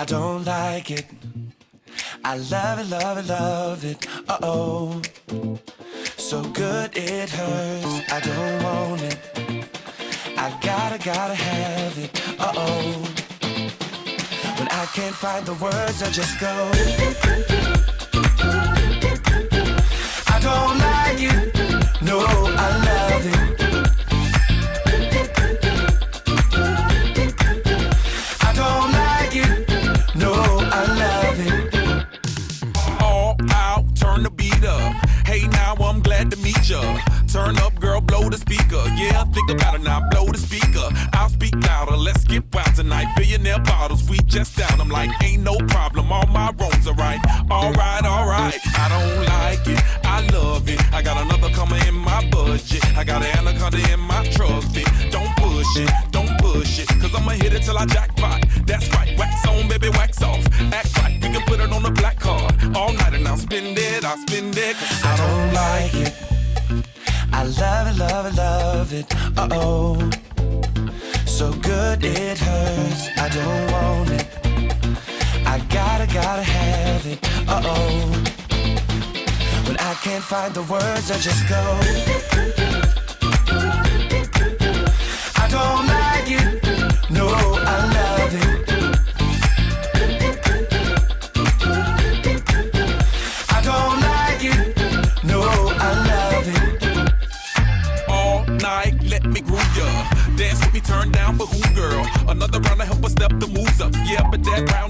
don't like it. I love it, love it, love it. Uh-oh. So good it hurts. I don't want it. I gotta have it. Uh-oh. When I can't find the words, I just go. I don't like it. No, I love it. I don't like it. No, I love it. All out, turn the beat up. Hey, now I'm glad to meet ya. Turn up, girl, blow the speaker. Yeah, think about it now, blow the speaker. I'll speak louder, let's get wild tonight. Billionaire bottles, we just down. I'm like, ain't no problem, all my wrongs are right. Alright, alright, I don't like it, I love it. I got another coming in my budget. I got an anaconda in my truck fit. Don't push it, cause I'ma hit it till I jackpot. That's right, wax on, baby, wax off. Act right, we can put it on the black card. All night and I'll spend it, I'll spend it. I don't like it. I love it, love it, love it. Uh-oh. So good it hurts. I don't want it. I gotta have it. Uh-oh. When I can't find the words, I just go. I don't like it. No, I love it. I don't like it. No, I love it. Night, let me groove ya. Dance with me, turn down for who, girl? Another round to help us step the moves up. Yeah, but that round